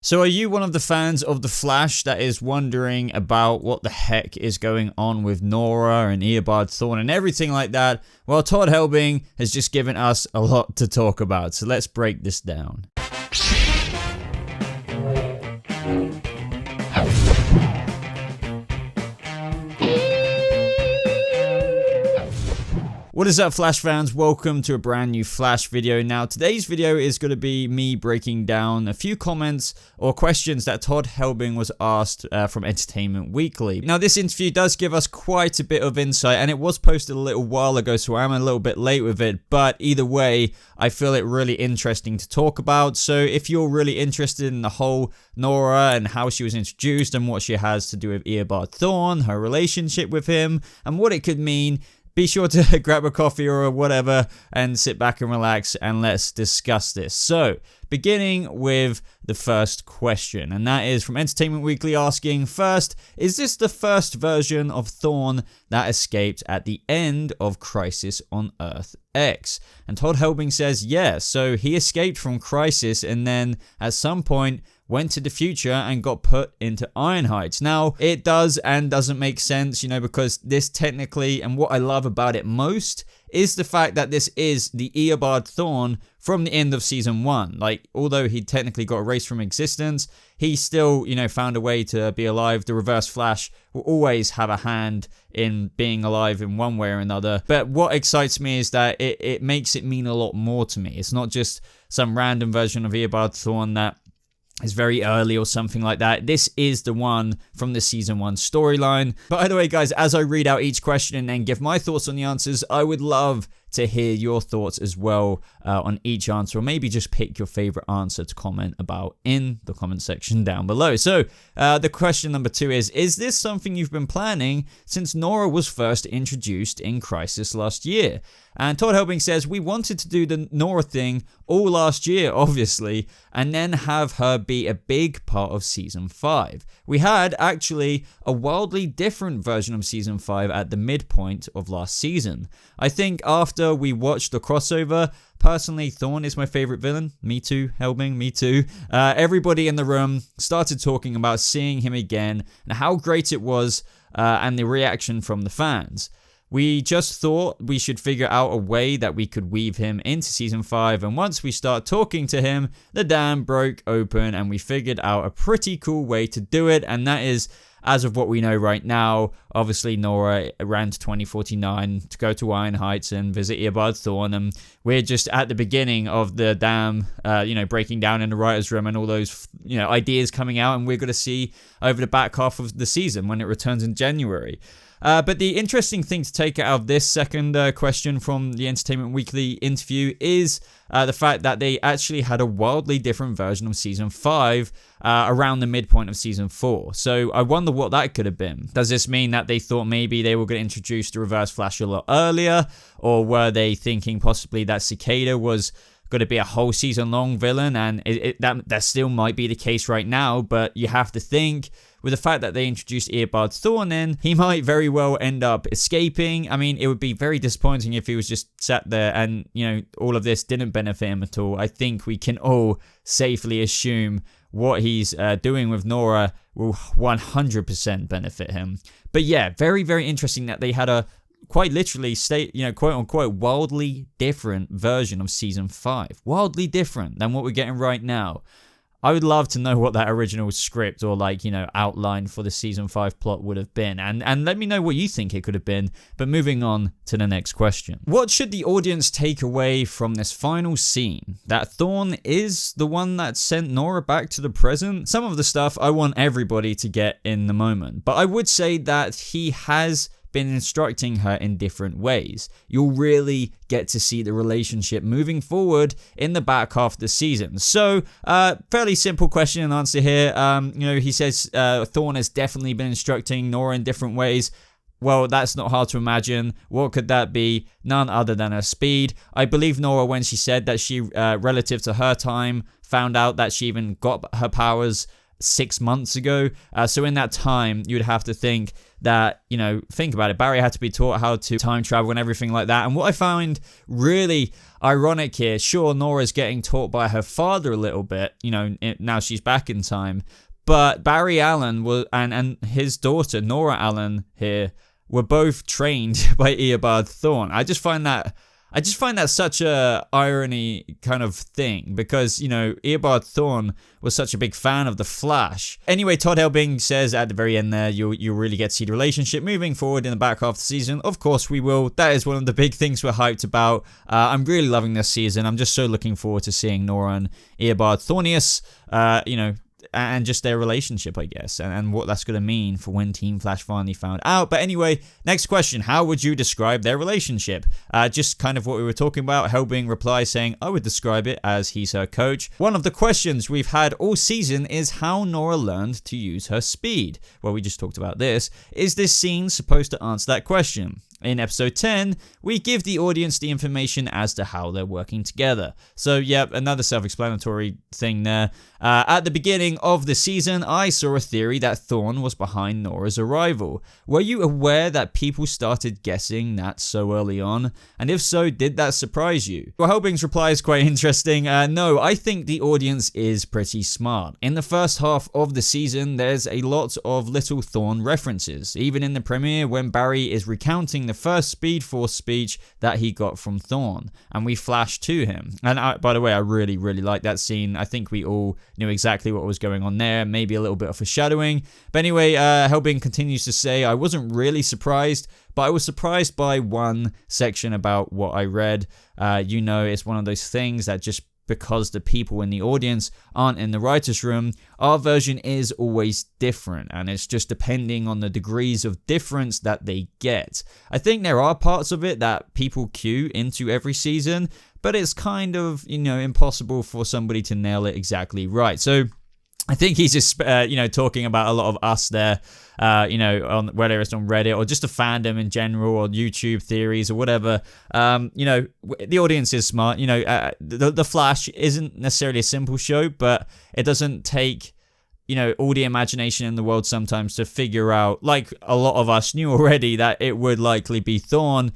So are you one of the fans of The Flash that is wondering about what the heck is going on with Nora and Eobard Thawne and everything like that? Well, Todd Helbing has just given us a lot to talk about, so let's break this down. What is up, Flash fans? Welcome to a brand new Flash video. Now, today's video is going to be me breaking down a few comments or questions that Todd Helbing was asked from Entertainment Weekly. Now, this interview does give us quite a bit of insight, and it was posted a little while ago, so I'm a little bit late with it, but either way, I feel it really interesting to talk about. So if you're really interested in the whole Nora and how she was introduced and what she has to do with Eobard Thawne, her relationship with him, and what it could mean, be sure to grab a coffee or whatever and sit back and relax and let's discuss this. So, beginning with the first question, and that is from Entertainment Weekly asking, first, is this the first version of Thawne that escaped at the end of Crisis on Earth X? And Todd Helbing says, yeah, so he escaped from Crisis and then at some point went to the future and got put into Ironheights. Now, it does and doesn't make sense, because this technically, and what I love about it most, is the fact that this is the Eobard Thawne from the end of Season 1. Like, although he technically got erased from existence, he still, found a way to be alive. The Reverse Flash will always have a hand in being alive in one way or another. But what excites me is that it makes it mean a lot more to me. It's not just some random version of Eobard Thawne that is very early or something like that. This is the one from the Season 1 storyline. By the way, guys, as I read out each question and then give my thoughts on the answers, I would love to hear your thoughts as well on each answer, or maybe just pick your favorite answer to comment about in the comment section down below. So the question number 2 is this something you've been planning since Nora was first introduced in Crisis last year? And Todd Helbing says, we wanted to do the Nora thing all last year, obviously, and then have her be a big part of Season 5. We had, actually, a wildly different version of Season 5 at the midpoint of last season. I think after we watched the crossover, personally, Thawne is my favorite villain. Me too, Helbing, me too. Everybody in the room started talking about seeing him again and how great it was and the reaction from the fans. We just thought we should figure out a way that we could weave him into Season 5, and once we start talking to him, the dam broke open and we figured out a pretty cool way to do it, and that is, as of what we know right now, obviously Nora ran to 2049 to go to Ironheights and visit Eobard Thawne, and we're just at the beginning of the dam, breaking down in the writer's room and all those, ideas coming out, and we're going to see over the back half of the season when it returns in January. But the interesting thing to take out of this second question from the Entertainment Weekly interview is the fact that they actually had a wildly different version of Season 5 around the midpoint of Season 4. So I wonder what that could have been. Does this mean that they thought maybe they were going to introduce the Reverse Flash a lot earlier? Or were they thinking possibly that Cicada was going to be a whole season-long villain? And that still might be the case right now, but you have to think, with the fact that they introduced Eobard Thawne in, he might very well end up escaping. I mean, it would be very disappointing if he was just sat there and, all of this didn't benefit him at all. I think we can all safely assume what he's doing with Nora will 100% benefit him. But yeah, very, very interesting that they had a quite literally quote unquote, wildly different version of Season 5. Wildly different than what we're getting right now. I would love to know what that original script or outline for the Season 5 plot would have been. And let me know what you think it could have been. But moving on to the next question. What should the audience take away from this final scene? That Thawne is the one that sent Nora back to the present? Some of the stuff I want everybody to get in the moment. But I would say that he has been instructing her in different ways. You'll really get to see the relationship moving forward in the back half of the season. So, fairly simple question and answer here. He says Thawne has definitely been instructing Nora in different ways. Well, that's not hard to imagine. What could that be? None other than her speed. I believe Nora when she said that she, relative to her time, found out that she even got her powers 6 months ago. So in that time, you'd have to think that, think about it. Barry had to be taught how to time travel and everything like that. And what I found really ironic here, sure, Nora's getting taught by her father a little bit, now she's back in time. But Barry Allen and his daughter, Nora Allen here, were both trained by Eobard Thawne. I just find that such a irony kind of thing because, Eobard Thawne was such a big fan of The Flash. Anyway, Todd Helbing says at the very end there, you'll really get to see the relationship moving forward in the back half of the season. Of course we will. That is one of the big things we're hyped about. I'm really loving this season. I'm just so looking forward to seeing Nora and Eobard Thawneus, and just their relationship, I guess, and what that's going to mean for when Team Flash finally found out. But anyway, next question. How would you describe their relationship? Just kind of what we were talking about. Helbing replies saying, I would describe it as he's her coach. One of the questions we've had all season is how Nora learned to use her speed. Well, we just talked about this. Is this scene supposed to answer that question? In episode 10, we give the audience the information as to how they're working together. So, yep, another self-explanatory thing there. At the beginning of the season, I saw a theory that Thawne was behind Nora's arrival. Were you aware that people started guessing that so early on? And if so, did that surprise you? Well, Helbing's reply is quite interesting. No, I think the audience is pretty smart. In the first half of the season, there's a lot of little Thawne references. Even in the premiere, when Barry is recounting the first Speed Force speech that he got from Thawne, and we flash to him. And by the way, I really, really like that scene. I think we all knew exactly what was going on there, maybe a little bit of foreshadowing. But anyway, Helbing continues to say, I wasn't really surprised, but I was surprised by one section about what I read. It's one of those things that just because the people in the audience aren't in the writer's room, our version is always different, and it's just depending on the degrees of difference that they get. I think there are parts of it that people cue into every season, but it's kind of, impossible for somebody to nail it exactly right. So I think he's just, talking about a lot of us there, on whether it's on Reddit or just a fandom in general or YouTube theories or whatever. The audience is smart. The Flash isn't necessarily a simple show, but it doesn't take, all the imagination in the world sometimes to figure out, like a lot of us knew already, that it would likely be Thawne,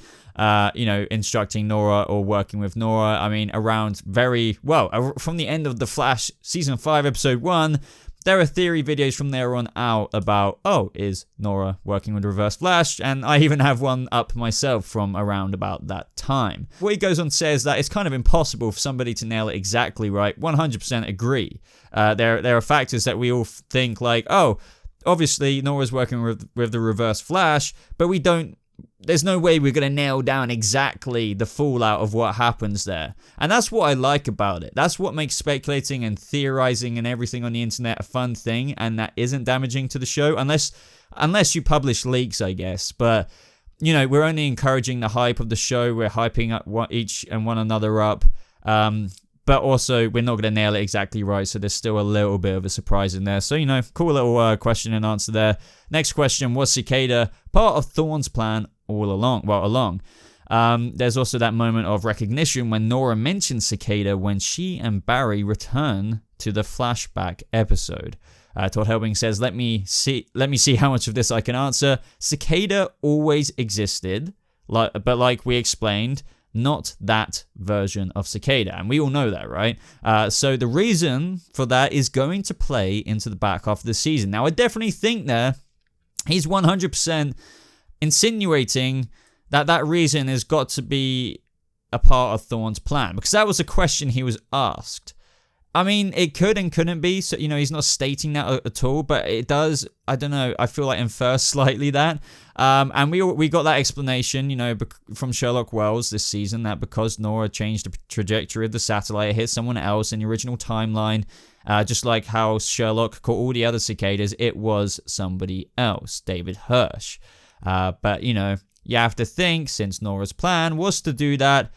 instructing Nora or working with Nora. I mean, from the end of The Flash Season 5, Episode 1, there are theory videos from there on out about, is Nora working with Reverse Flash? And I even have one up myself from around about that time. What he goes on to say is that it's kind of impossible for somebody to nail it exactly right. 100% agree. There are factors that we all think like, obviously Nora's working with the Reverse Flash, but there's no way we're going to nail down exactly the fallout of what happens there. And that's what I like about it. That's what makes speculating and theorizing and everything on the internet a fun thing, and that isn't damaging to the show, unless you publish leaks, I guess. But, we're only encouraging the hype of the show. We're hyping up each and one another up. But also, we're not going to nail it exactly right, so there's still a little bit of a surprise in there. So, cool little question and answer there. Next question, was Cicada part of Thawne's plan all along? There's also that moment of recognition when Nora mentions Cicada when she and Barry return to the flashback episode. Todd Helbing says, let me see how much of this I can answer. Cicada always existed, but like we explained, not that version of Cicada. And we all know that, right? So the reason for that is going to play into the back half of the season. Now, I definitely think there, he's 100% insinuating that reason has got to be a part of Thawne's plan. Because that was a question he was asked. I mean, it could and couldn't be. So, he's not stating that at all. But it does, I don't know, I feel like infer slightly that. And we got that explanation, from Sherlock Wells this season, that because Nora changed the trajectory of the satellite, it hit someone else in the original timeline, just like how Sherlock caught all the other cicadas, it was somebody else, David Hirsch. But, you have to think, since Nora's plan was to do that,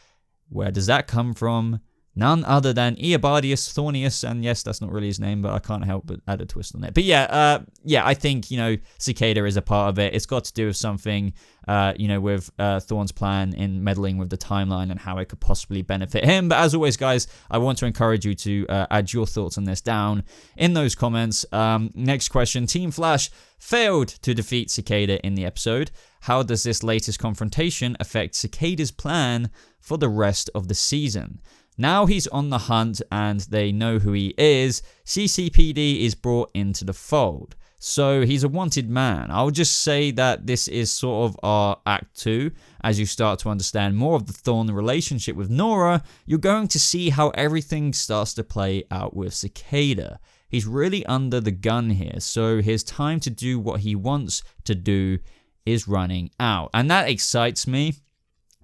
where does that come from? none other than Eobard Thawne, and yes, that's not really his name, but I can't help but add a twist on it. But yeah, I think, Cicada is a part of it. It's got to do with something, with Thawne's plan in meddling with the timeline and how it could possibly benefit him. But as always, guys, I want to encourage you to add your thoughts on this down in those comments. Next question, Team Flash failed to defeat Cicada in the episode. How does this latest confrontation affect Cicada's plan for the rest of the season? Now he's on the hunt and they know who he is, CCPD is brought into the fold. So he's a wanted man. I'll just say that this is sort of our Act 2. As you start to understand more of the Thawne relationship with Nora, you're going to see how everything starts to play out with Cicada. He's really under the gun here, so his time to do what he wants to do is running out. And that excites me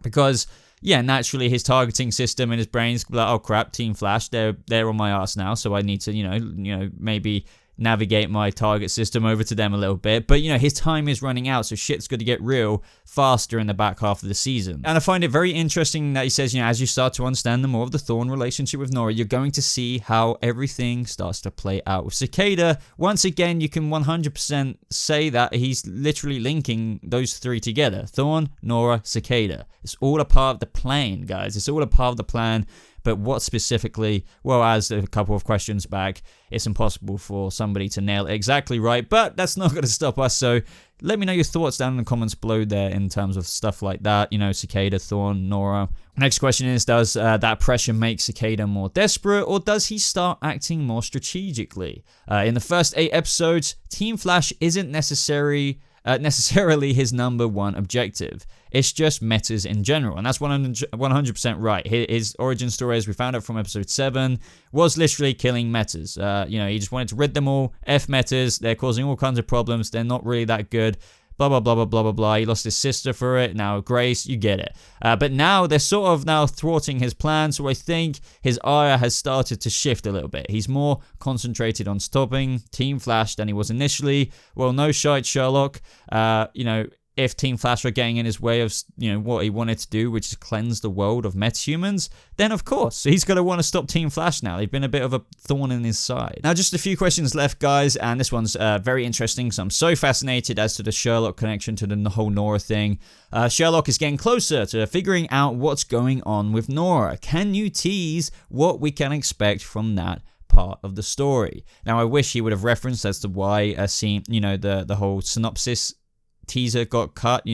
because, yeah, naturally his targeting system in his brain's like, oh crap, Team Flash, they're on my ass now, so I need to, maybe navigate my target system over to them a little bit. But, his time is running out, so shit's going to get real faster in the back half of the season. And I find it very interesting that he says, as you start to understand the more of the Thawne relationship with Nora, you're going to see how everything starts to play out with Cicada. Once again, you can 100% say that he's literally linking those three together. Thawne, Nora, Cicada. It's all a part of the plan, guys. It's all a part of the plan. But what specifically? Well, as a couple of questions back, it's impossible for somebody to nail it exactly right, but that's not going to stop us. So let me know your thoughts down in the comments below there in terms of stuff like that, Cicada, Thawne, Nora. Next question is, does that pressure make Cicada more desperate, or does he start acting more strategically? In the first 8 episodes, Team Flash isn't necessarily his number one objective. It's just metas in general, and that's 100% right. His origin story, as we found out from episode 7, was literally killing metas. He just wanted to rid them all. F metas, they're causing all kinds of problems. They're not really that good. Blah, blah, blah, blah, blah, blah, blah. He lost his sister for it. Now, Grace, you get it. But now, they're sort of now thwarting his plan, so I think his ire has started to shift a little bit. He's more concentrated on stopping Team Flash than he was initially. Well, no shite, Sherlock. If Team Flash are getting in his way of, what he wanted to do, which is cleanse the world of metahumans, then of course, he's going to want to stop Team Flash now. They've been a bit of a thorn in his side. Now, just a few questions left, guys, and this one's very interesting, so I'm so fascinated as to the Sherlock connection to the whole Nora thing. Sherlock is getting closer to figuring out what's going on with Nora. Can you tease what we can expect from that part of the story? Now, I wish he would have referenced as to why a scene, the whole synopsis teaser got cut,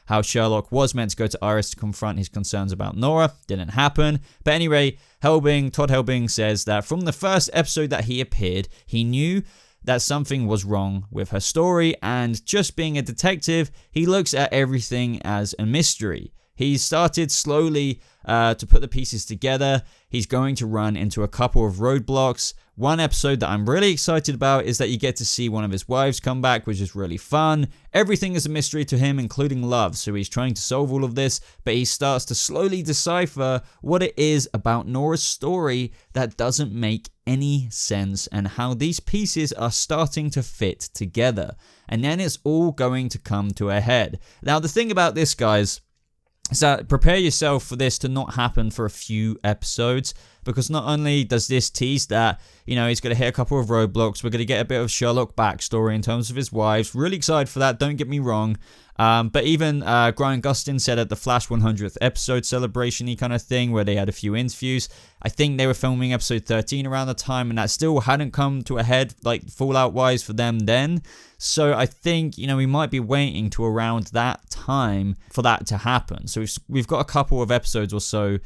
how Sherlock was meant to go to Iris to confront his concerns about Nora. Didn't happen. But anyway, Todd Helbing says that from the first episode that he appeared, he knew that something was wrong with her story, and just being a detective, he looks at everything as a mystery. He started slowly to put the pieces together. He's going to run into a couple of roadblocks. One episode that I'm really excited about is that you get to see one of his wives come back, which is really fun. Everything is a mystery to him, including love, so he's trying to solve all of this, but he starts to slowly decipher what it is about Nora's story that doesn't make any sense and how these pieces are starting to fit together. And then it's all going to come to a head. Now, the thing about this, guys, so prepare yourself for this to not happen for a few episodes, because not only does this tease that, he's going to hit a couple of roadblocks, we're going to get a bit of Sherlock backstory in terms of his wives. Really excited for that, don't get me wrong. But even Brian Gustin said at the Flash 100th episode celebration-y kind of thing, where they had a few interviews, I think they were filming episode 13 around the time, and that still hadn't come to a head, like Fallout-wise for them then. So I think, we might be waiting to around that time for that to happen. So we've got a couple of episodes or so.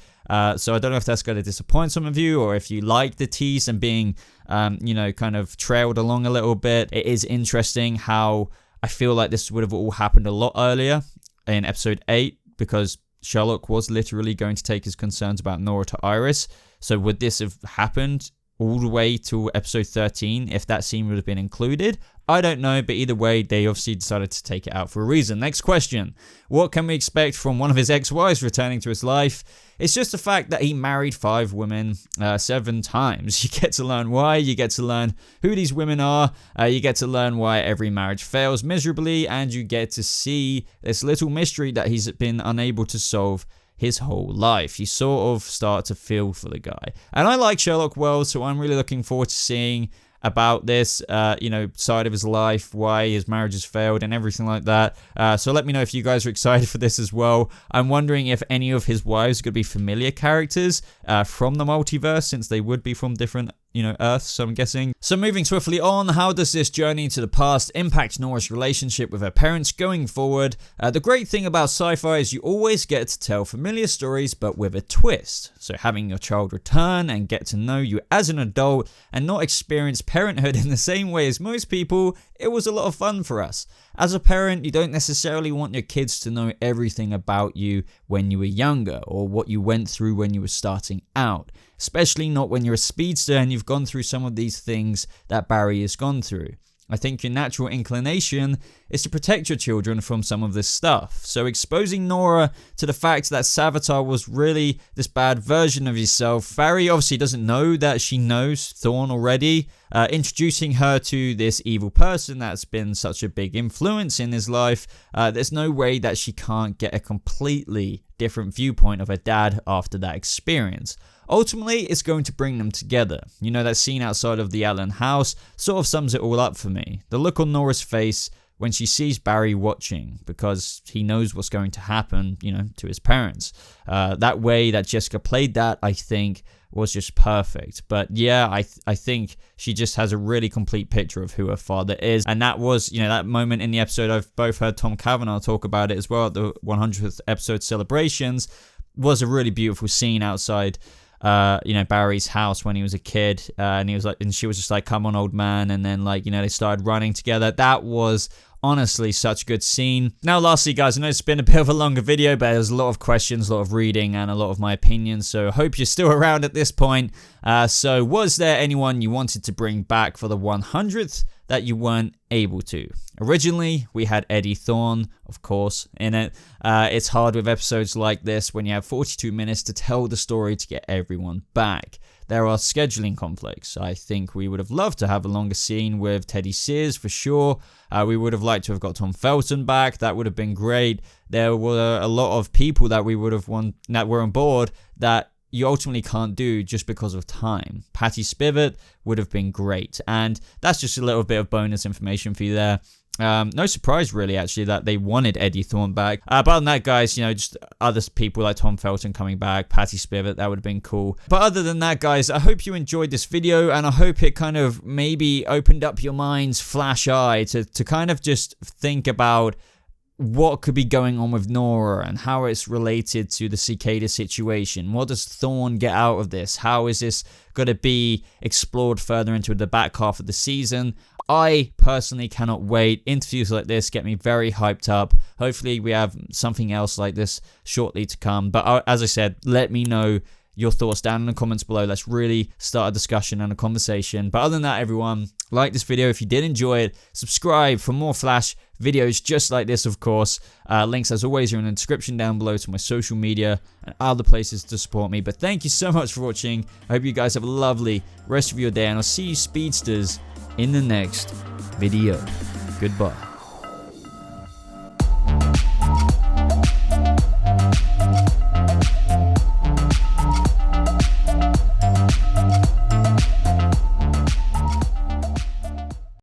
So I don't know if that's going to disappoint some of you, or if you like the tease and being, kind of trailed along a little bit. It is interesting how I feel like this would have all happened a lot earlier in episode 8, because Sherlock was literally going to take his concerns about Nora to Iris. So would this have happened all the way to episode 13 if that scene would have been included? I don't know, but either way, they obviously decided to take it out for a reason. Next question. What can we expect from one of his ex-wives returning to his life? It's just the fact that he married 5 women 7 times. You get to learn why, you get to learn who these women are, you get to learn why every marriage fails miserably, and you get to see this little mystery that he's been unable to solve his whole life. You sort of start to feel for the guy. And I like Sherlock Wells, so I'm really looking forward to seeing about this, side of his life, why his marriage has failed and everything like that. So let me know if you guys are excited for this as well. I'm wondering if any of his wives are going to be familiar characters from the multiverse, since they would be from different Earths, so I'm guessing. So moving swiftly on, how does this journey to the past impact Nora's relationship with her parents going forward? The great thing about sci-fi is you always get to tell familiar stories, but with a twist. So having your child return and get to know you as an adult and not experience parenthood in the same way as most people, it was a lot of fun for us. As a parent, you don't necessarily want your kids to know everything about you when you were younger, or what you went through when you were starting out. Especially not when you're a speedster and you've gone through some of these things that Barry has gone through. I think your natural inclination is to protect your children from some of this stuff. So exposing Nora to the fact that S.T.A.R was really this bad version of yourself. Barry obviously doesn't know that she knows Thawne already. Introducing her to this evil person that's been such a big influence in his life. There's no way that she can't get a completely different viewpoint of her dad after that experience. Ultimately, it's going to bring them together. That scene outside of the Allen house sort of sums it all up for me. The look on Nora's face when she sees Barry watching, because he knows what's going to happen, to his parents. That way that Jessica played that, I think, was just perfect. But yeah, I think she just has a really complete picture of who her father is. And that was, that moment in the episode. I've both heard Tom Cavanaugh talk about it as well at the 100th episode celebrations. Was a really beautiful scene outside Barry's house when he was a kid, and he was like, and she was just like, "Come on, old man," and then they started running together. That was honestly such a good scene. Now lastly, guys, I know it's been a bit of a longer video, but there's a lot of questions, a lot of reading, and a lot of my opinions, so I hope you're still around at this point. So was there anyone you wanted to bring back for the 100th that you weren't able to? Originally, we had Eddie Thawne, of course, in it. It's hard with episodes like this when you have 42 minutes to tell the story to get everyone back. There are scheduling conflicts. I think we would have loved to have a longer scene with Teddy Sears for sure. We would have liked to have got Tom Felton back. That would have been great. There were a lot of people that we would have that were on board that you ultimately can't do just because of time. Patty Spivot would have been great. And that's just a little bit of bonus information for you there. No surprise really actually that they wanted Eddie Thawne back. But other than that, guys, just other people like Tom Felton coming back, Patty Spivot, that would have been cool. But other than that, guys, I hope you enjoyed this video, and I hope it kind of maybe opened up your mind's flash eye to kind of just think about what could be going on with Nora and how it's related to the Cicada situation. What does Thawne get out of this? How is this going to be explored further into the back half of the season? I personally cannot wait. Interviews like this get me very hyped up. Hopefully we have something else like this shortly to come. But as I said, let me know your thoughts down in the comments below. Let's really start a discussion and a conversation. But other than that, everyone, like this video if you did enjoy it. Subscribe for more Flash videos just like this, of course. Links, as always, are in the description down below to my social media and other places to support me. But thank you so much for watching. I hope you guys have a lovely rest of your day, and I'll see you speedsters in the next video. Goodbye.